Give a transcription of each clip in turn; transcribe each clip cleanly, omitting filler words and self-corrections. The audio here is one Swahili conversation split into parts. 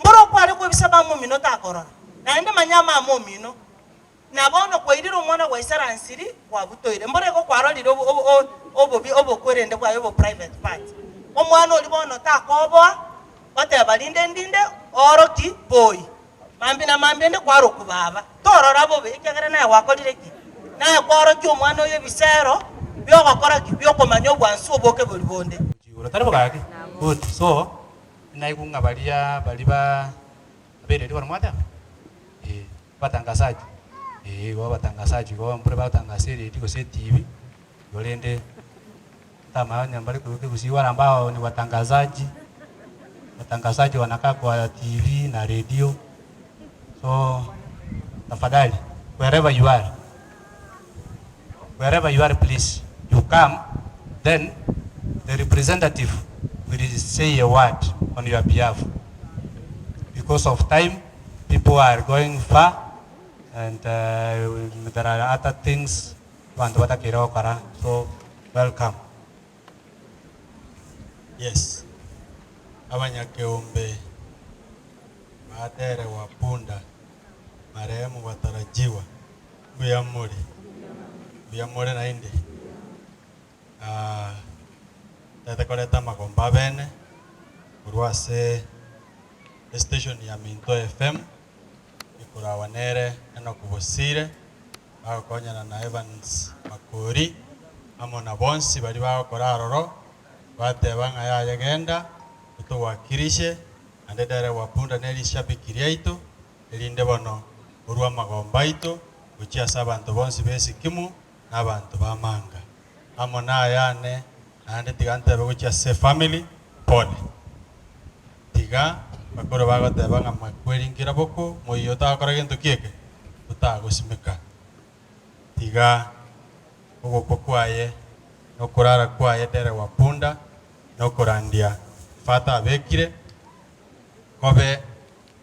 mboro kwari ko bisaba mu mino ta korora na ende manyama mu mino na bono ko idiro mwana wa isara nsiri kwa butoire mbore ko kwaro liro obo kwerende kwa yobo private part omwana oli bono ta kobo bate balinde ndinde oroki boy mambi na mambi ende kwaro kubaba torora bobe ikagera na wakolire ki na kwaro ki omwana oyo bisero byo gakora ki byo komanyo bwansu oboke bolibonde urotari bogake good so naikunga baliba bere ndi mwata batangazaji wao batangazaji wao mpure batangasiri ndiko se TV yolende tama nyambali kusiwala ambao ni watangazaji wanakaa kwa TV na radio. So tafadhali wherever you are please you come, then the representative will say a word on your behalf. Because of time, people are going far, and there are other things. So welcome. Yes. Abanyakeombe Matere wa Punda marehemu watarajiwa Buyamuri na indi tatakoleta magomba bene kurwase station ya Minto FM ikurawanere eno kubosire bakonyana na Evans Makori amona bonsi bali bakora roro bateba nga yagenda utuwakirishe andedere wa Punda neli shabikiria ito elinde bono urwa magomba ito uchiasa abantu bonsi besikimu n'abantu bamanga amona yane ande tigante beguchiase family pole tiga bakoro bagoteba nga makweringera boko moyo takora gento kieke utagosimeka tiga ugo kwaye no kurara kwaye dere wa Punda no kurandia fata bekire kobe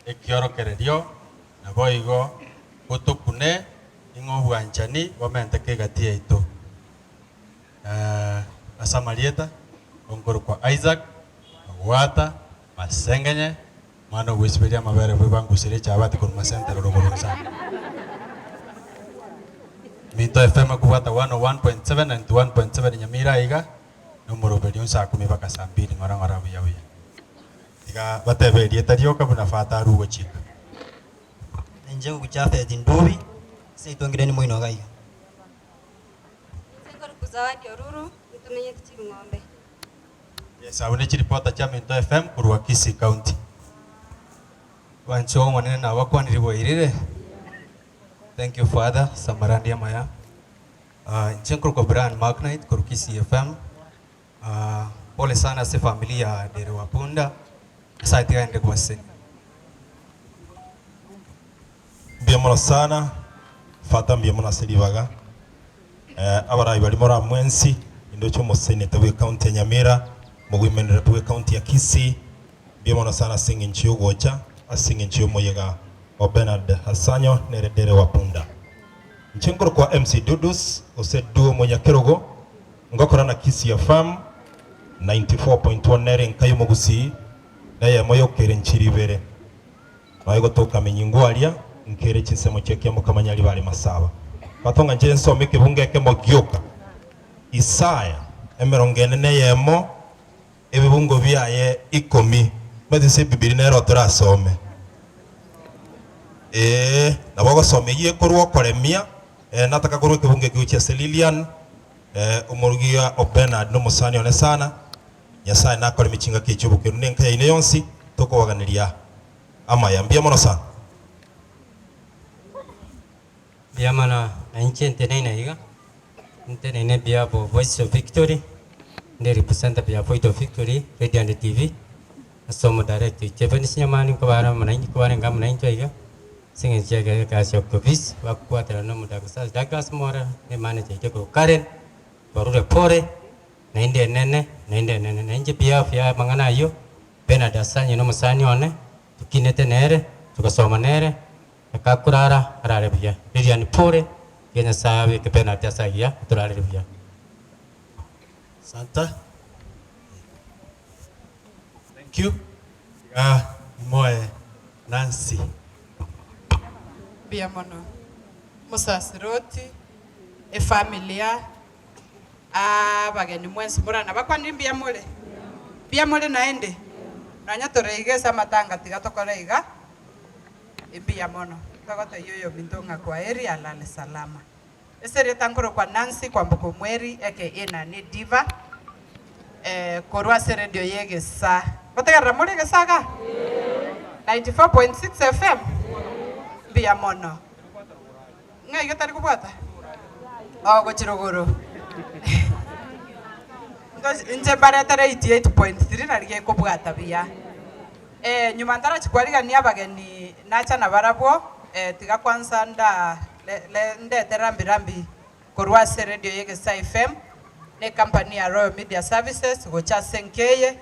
ekiorokererio na boigo gutukune ingobwanchani wamente kegatie ito asamarieta ongoro kwa Isaac Wata masengenye mano wisperia mabere bwangu sirecha abati kun masente rogorunza Minto FM kuwata 101.7 and 1.7 Nyamira iga numero belion sa kumi baka saa 2 ngora buya tiga batebe dietario kabuna fata rugo chika nje kuchafe tindubi seitongireni moino gai Sengor kuzawadi oruru mtumenye tichiru ngombe. Yes, abone chiripota cha Minto FM kurwa Kisii County wancho manene na wakwaniri boirire. Thank you Father Samarandi Maya. Nchenkuru kwa Brian Magnite kwa Kisii FM. Pole sana se familia Dere wa Punda. Asante gaende kwa seni. Biamono sana fata biamono selivaga abarayi bali mora mwensi indocho mosene tawe county ya Nyamira mugwimendera tawe county ya Kisii biamono sana singi nchiyo gocha asingi nchiyo moyega wa Bernard Hasanyo Dere wa Punda nchenkoro kwa MC Dudus oseduo monya kerogo ngokora na Kisii FM 94.1 nere nkayo mugusi naye moyo kere nchiribere bayigo toka menyingwalia nkere chinsemo cheke mukamanyali bali masaba batonga nje nsome kibungeke mogyoka Isaya emerongene neyemo ebibungo byaye 10 badise bibiri nero turasome nabogo some ye korwo koremia nataka korwo kibunge kiuche Lilian umurugia Bernard no musani one sana Nyasaye nakore michinga kichubuke nenka ine yonsi toko waganiria ama yambia mono sana biamana na nchi ntenena iga ntenena bia bo Voice of Victory ne representa bia Voice of Victory Radio and TV asomo direct Japanese nyamani ko bara mana nyi ko bara ngam na nyi iga singe jaga ka shokobis wakwata no muda kusal dagas mora ne manager ko Karen baru repore na inde nene na nje bia fia mangana yo bena dasanya no musani one tukinete nere tukasoma nere kakurara arare bia Lilian pore yenya sabe ke bena dasaya turare bia Santa thank you moe Nancy. Biamono. Musasiroti. Efamilia. Bageni mwensi murana. Bakwandi biamole. Biamole naende. Nanya toreigesa matanga tigatokoreiga. Biamono. Togoto yoyo bindonga kwa eri alale salama. Esere tankoro kwa Nancy kwa Mbuko Mweri eke ena ni diva. Korwa se radio yege sa. Kotega ramole ge saga? 94.6 FM. Biamono. Ngai getari kubata. Go Chirogoro. Nje baratara 88.3 na lige kubata bia. Nyuma ndara chikwariga ni abageni nacha na barabo tiga kwanza ndete rambi korwa se radio yege sa FM ne company ya Royal Media Services gocha senkeye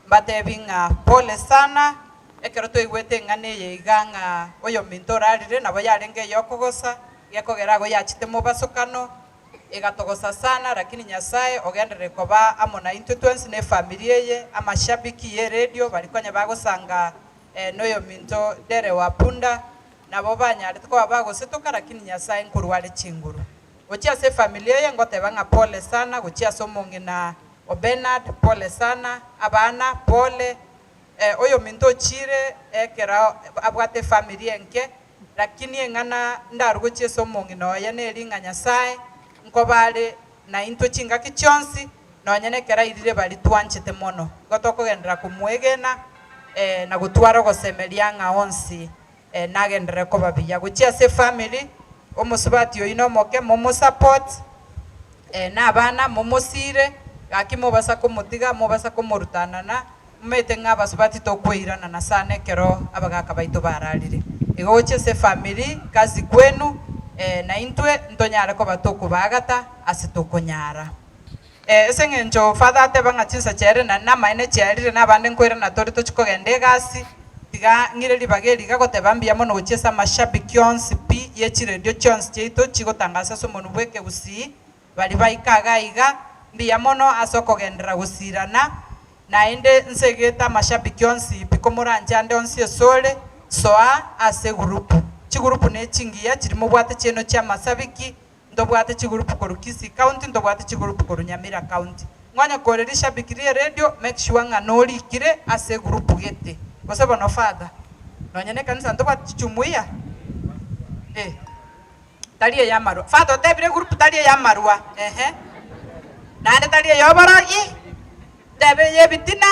batebinga pole sana ekeroto igwete ngane yeiganga oyo mintorarire nabo yarenge yokogosa yakogera go yachite mu basokano egatogosa sana lakini Nyasaye ogendere koba amona intutwensi ne familia ye amashabiki ye radio balikonya bagosanga noyo minto dere wapunda nabo banyari tko bagosetuka lakini Nyasaye nkurwale chinguru gochia se familia ye ngote banga pole sana gochia somonge na Obenard pole sana abana pole oyo minto chire ekera abwate familia nke lakini engana ndarugochie somonge no yane ringa Nyasaye nkobale na into chinga kichonsi no nyene kera irire bali twanchete mono gotokogendera kumwegena na gutwara gosemelianga onsi nagendere ko babiya gochia se family omusubati oyino moke momo support na bana momosire akimo basa kumutiga mo basa kumurutanana mete ngaba subati to kwirana na sane kero abagaka baito bararire igoche se family kazi kwenu na intwe ntonyara ko batoko bagata asitokonyara esengenjo father ate banga chinsa chere na maine chere na bande nkwira na tori to chikogende gasi tiga ngireli bageli gagote bambia mono gochesa mashabiki onsi pi yechiredio chons cheito chigotangasa somono bweke busi bali baikaga iga mbia mono asokogendera gusirana na ende nsegeta mashabiki onsi pikomuranja ande onsi esole soa ase grupu chigurupu ne chingia chirimo bwate cheno cha masabiki ndobwate chigurupu korukisi county ndobwate chigurupu korunyamira county mwanya korerisha bikirie radio make sure nga noli kire ase grupu gete bosebo no father no nyane kanisa ndobwate chumuia talie ya marwa father tebire grupu talie ya marwa nande talie yoborogi debe yebitina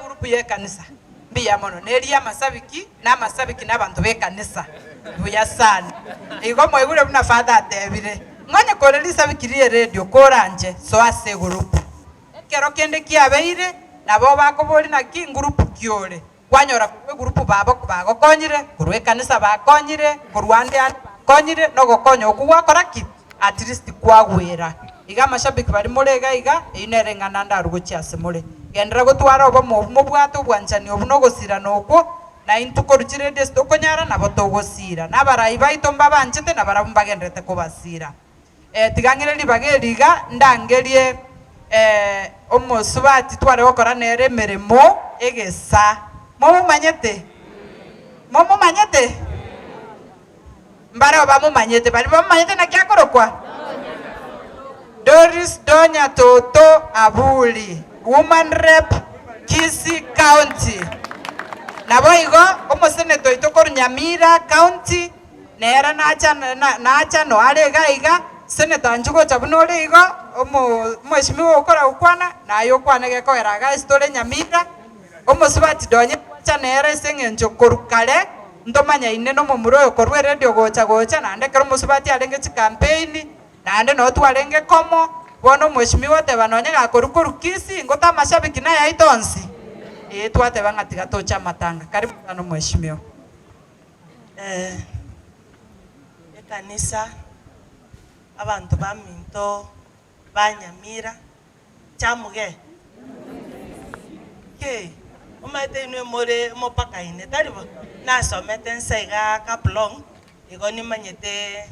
grupu ye kanisa biya mono neria masabiki na masabiki n'abantu be kanisa buya sana igo moigure buna father atebire ngone korelisa bikirie radio koranje so ase group kero kende kiabeire nabo bakobori na ki group kiore kwanyora ku group babo bagokonyire kurwe kanisa bakonyire kurwande konyire no gokonyo okugwakora ki at least kwagwira iga mashabiki bari murega iga inerengana ndarugochi ase muri gendera gutwara obo mu bwato bwanchani obuno gosira noko na intuko rukire desto konyara nabo togosira nabarayi baito mbabanchete nabarabumba gendrete kubasira tigangire libageriga ndangerie omosubati tware gokora nere meremo egesa momo manyete mbare oba mumanyete bari bamanyete na kyakorokwa Doris Donya Toto Abuli Woman Rep Kisii County naboigo omoseneto itokoro Nyamira County nera nacha no arega iga senator njugo chabunore igo mheshimiwa ukora ukwana na yokwana geko eraga story Nyamira omosubati donye cha nera sengenjo korukale ndomanya ineno momuro yokorwe radio gocha nande kero mosubati alenge chi campaign nande no twalenge komo bono mheshimiwa tebanonye gakorukuru Kisii ngota mashabiki na yaitonsi twate bangatiga tocha matanga karibu sana mheshimiwa ekanisa abantu baminto banyamira chamuge ke umaite inwe more mopaka ine taribo nasomete nsaiga kaplong igoni manyete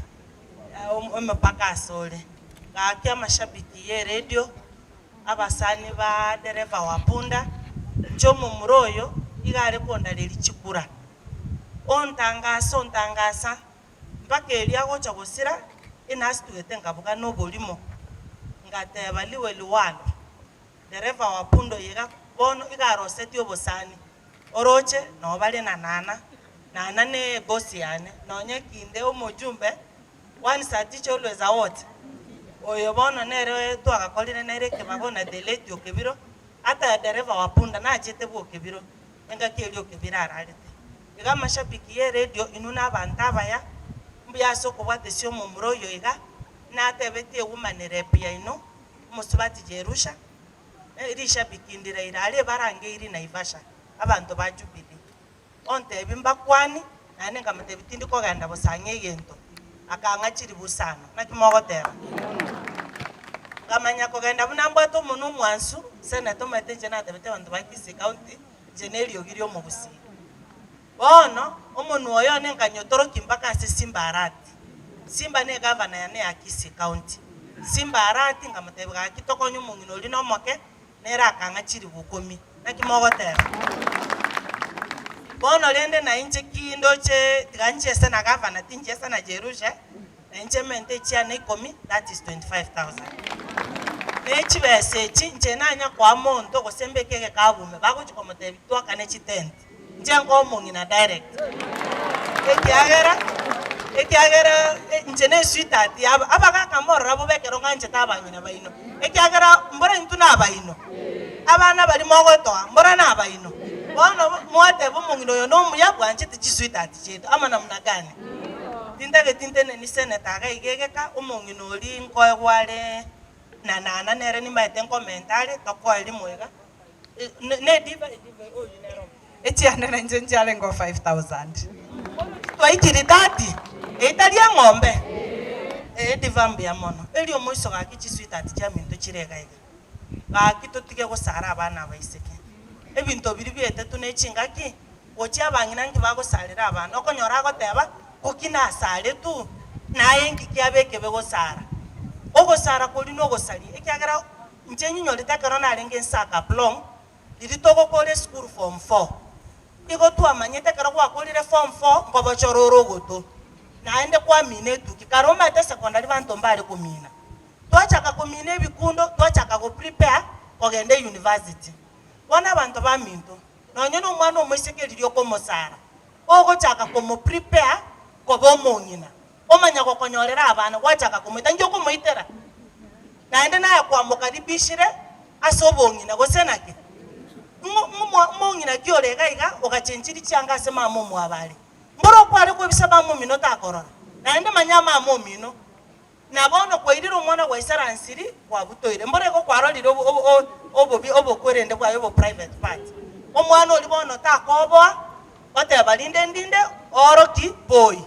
omopaka asole gakia mashabiki ye radio abasani ba dereva wapunda chomo muroyo igare konda leli chikura ontangasa mpaka eria gocha gosira inasituete ngabuga nobolimo ngateba liwe liwalo dereva wa pundo yiga bono igaroseti obosani oroche no bali na nana ne bosi yane nonye kinde omojumbe one satiche always out oyo bono nere twagakorire nere kebagona delete okebiro ata dereva wa punda na achete bo okebiro enga keli okebiro ararete iga mashabiki ye radio inuna bantaba ya mbya soko bwate sio mumuro yo iga na tebete umanere pia ino musubati Jerusha iri shabiki ndira irale barange iri naivasha abantu bajubili onte bimbakwani nane ngamatebitindi ko ganda bosanye yento akanga chiri busano nakimogotera kamanya ko ganda bunambwa to munu mwansu senator mateje na tebete abantu bakisi county general ogirio mu busi bono omunu oyo nenkanyotoro kimbaka Simba Arati Simba ne governor ya ne akisi county Simba Arati ngamatebwa kitokonyo mungino lino moke nera akanga chiri bukomi nakimogotera bono lende na inche kindo che ganche sana governor tinche sana Jerusha na inche mente chia na ikomi that is 25,000 nechi bese chinche nanya kwa monto ko sembe keke kabume bako chikomote bitwa kane chi tent nje ngo mungina direct ekiagera nje ne suite ati abaga kamoro rabo bekero nganche tabanyina baino ekiagera mbora ntuna abaino abana bali mogoto mbora na abaino bono mwate bomungino yo no muyabwanje tijisuita aticheto ama namna gani tindage tintene ni seneta ga igegeka omungino oli nkoye gwale na nere ni maite commentary toko eli mwega ne diva oyu nero eti anena njenje ale ngo 5,000 twaikiri dati etalia ng'ombe diva mbya mono eli omoiso ga kijisuita atichaminto chirega iga ga kitotige gosara abana baiseke ebinto biri byetetu nechingaki ochi abangina ngibagosalira abana okonyora goteba kokina asale tu naye ngikyabe begosara ogosara koli no gosali ekyagera nchenyinyo takaro nalenge nsaka plong liritogo kole school form 4 igo tu amanyete karo kwa kolire form 4 ngobochororo goto naende kwa minetu kikaroma te secondary bantu mbali kumina twachaka kumina ebikundo twachaka go prepare kogende university wana abantu baminto nonyono omwana omwesekeriri okomosara ogochaka komo prepare kobomonyina omanya kokonyorera abana gwachaka komita njo komoitera naende naye kwamukaribishire asobonyina gosenake mongina kiorega iga ogachenchiri cyanga se mamo mwabali mboro kwari ko bisaba mu minota akorora naende manyama mu mino nabono kwairiro mwana wa isaransiri kwa butoire mbore ko kwaroriro obokwerende kwa yobo private part omwana oli bono takoboa bate balinde ndinde oroki boy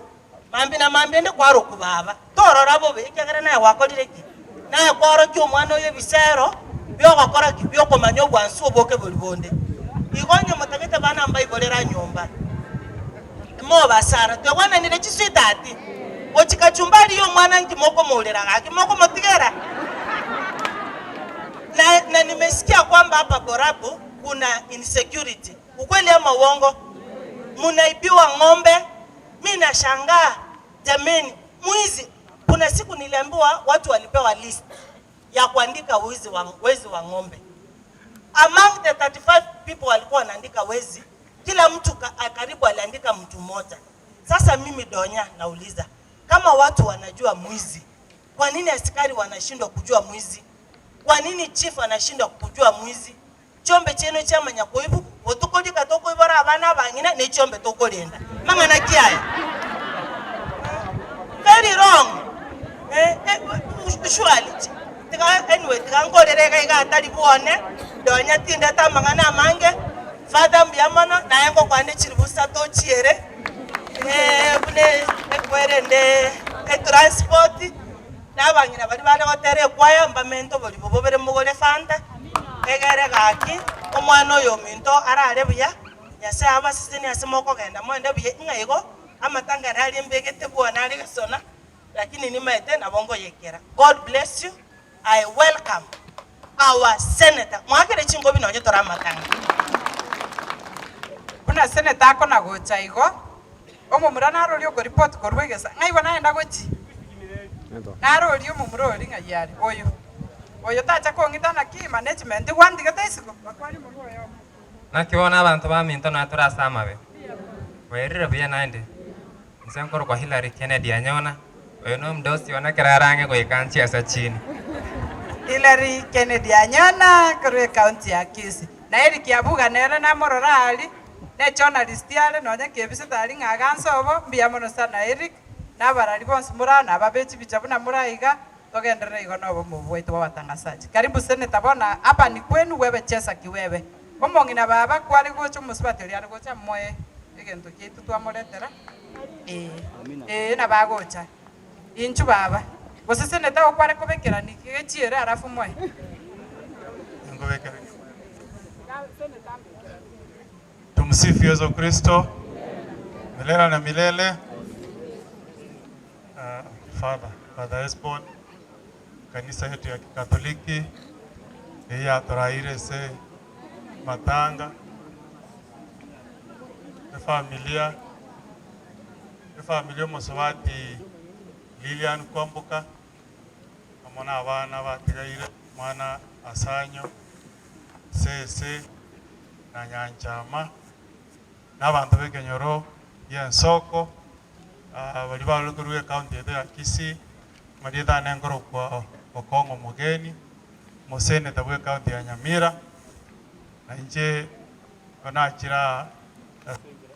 mambi na mambi ende kwaro kubaba torora bobe ikagera naye wakorire ki naye kwaro ki omwana oyo bisero byo gakora ki byo komanyo bwansu oboke bolibonde igonye mutagete bana mbai bolera nyomba mo basara twabana nire chisitati ochikachumbali yo mwana ngimoko molera ngimoko motigera na nimesikia kwamba hapa Borabu kuna insecurity ukweli ama uongo munaibiwa ng'ombe mimi nashangaa jameni mwizi kuna siku niliambiwa watu walipewa list ya kuandika wezi wa ng'ombe among the 35 people walikuwa wanaandika wezi kila mtu karibu aliandika mtu mmoja sasa mimi Donya nauliza kama watu wanajua mwizi kwa nini askari wanashindwa kujua mwizi kwa nini chief anashindwa kujua mwizi chombe cheno chama nyakoibu otukoli katoko ibara abana bangina ne chombe tokolenda mangana kiaya very wrong usually anyway ngorereka igatari buone Donya tinda tamangana mange father mbyamana naye ngo kwande chiribusa to chiere bune ekwerende transport nabangina bari bari batere kwaya mbamento bari bobere mugore fanta egere gaki omwana oyo minto arare buya yase abasisini asemoko genda mwende buye ngaigo amatangara ali mbegete bwana ali gasona lakini ni maete na bongo yekera. God bless you. I welcome our senator mwakere chingo bino nyetora matanga kuna senator ako na gocha igo omomura narori okoripoti korwa egesa ng'aiwa naenda gochi narori omomurori ng'ai oyo tacha kong'itana ki management gwandigete isiko bakwari mu oyo nakibona abantu baminto naturasa amabe werire buya naende nse nkoro kwa Hillary Kennedy anyona oyo no mdosi onekera arange goikanchi asa chini Hillary Kennedy anyona korwe county ya Kisii na Eric Yabuga nere na mororali ne journalist yale nonya kebisitari ng'agansobo mbiya mono sana Eric nabarari bonsi murana ababechi bichabu na muraiga togenderera igo nobo mubwetu wabatangasaji karibu seneta bona hapa ni kwenu wewe chesa kiwewe omong'ina baba kwari gocha omusibati ori ari gocha moe egento kitu twamoretera na bagocha inchu baba gose seneta okware kobekera nikigechiere arafu moe ngobekera tumsifu Yesu Kristo milele na milele. Father Esbon, kanisa yetu ya Kikatoliki ya Toraire se matanga familia Musabati Lilian Kwambuka amona abana batigaire mwana Asanyo sese na Nyanchama n'abantu b'Ekenyoro y'ensoko bali balugurwe county ya Kisii marieta nengoro kwa Okongo mugeni musene tabwe county ya Nyamira na nje onachira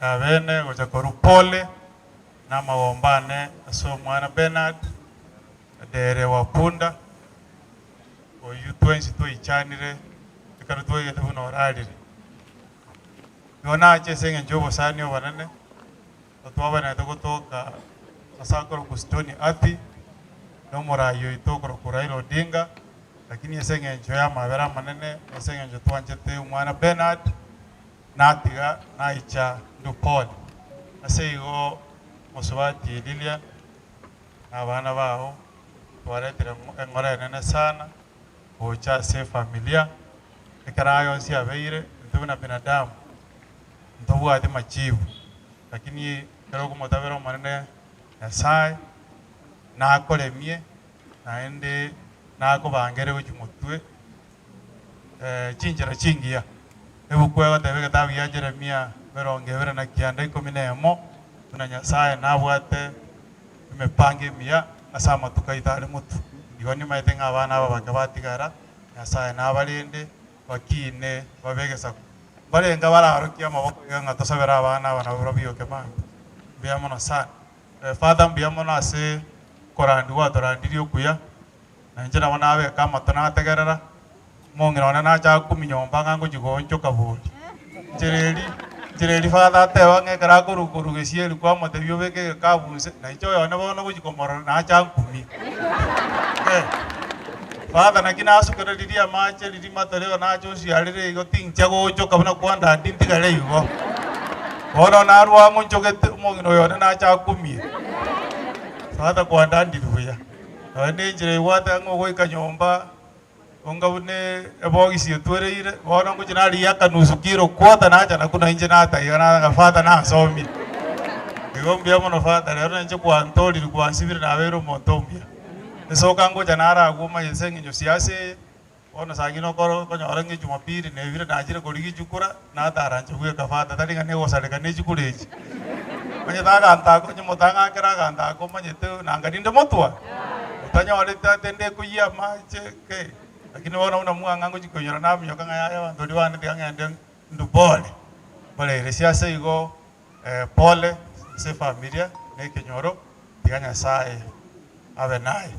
abene goja korupole na mawombane aso mwana Bernard dere wa punda oyu 22 ichanire ikaru twoye tabuno oralire yona ache senge njobo sani obanane otwabana togotoka asakoro kustoni ati nomorayo itokoro kurairo Odinga lakini esenge njo ya mabera manene esenge njo twanjete mwana Bernard natiga naicha ndupole aseigo Musabati Lilian abana bao twaretire engora nene sana ocha se familia ekarayo si abeire tubuna binadamu ndobu ade machibu lakini kero kumotabero manene Nyasaye na akolemie naende na akobangere gochimotwe chinjira chingia ebukwe batebe gatabi ya Jeremia berongebere na kianda 11 tuna Nyasaye nabwate mepange mia asama tukaitare mutu igoni maitenga abana aba bakabatigara Nyasaye nabalinde bakine babegesa barenga bararukia amaboko yanga tosabera abana banabiyo kemanga biyamona sana Father biyamona ase korandi watorandirio kuya na njira wana abe kama tunategerera mongira wana na cha kuminyomba ngango jigonjo kaburi Jireli Father tewa ngekara kurukuru gesieri kwa matebyo beke kabunse na icho yona bono gujikomora na cha kumi Father na kina asukere lidia mache lidi matoreo na chosi alire igo tincha gojo kabuna kwanda ndintigale igo Ono narwa munjoke mongino yona na cha kumi Father kwanda ndiruya ane jire wata ngo ikanyomba ongabune ebogisi etwereire bona ngo jinali yakanusu kiro kwata nacha nakuna inje nata yana Father na somi igombia mono Father lero nje kwa ntoli kwa sibiri na bero montombia esoka ngo janara aguma yesengi nyo siase ona sagino koro konyorangi Jumapili ne vire najire koligi chukura na taranje kuye ka Father tali ngane osale kane chikureji manye taga anta ko nyo tanga kera ga anta ko manye te nangadinde motwa utanya wale tende kuya mache ke lakini wana una muanga ngo chikonyora na myoka ngaya bantu diwane ngende ndupole pole resiasa igo pole se familia ne Kenyoro tiganya sae ave nae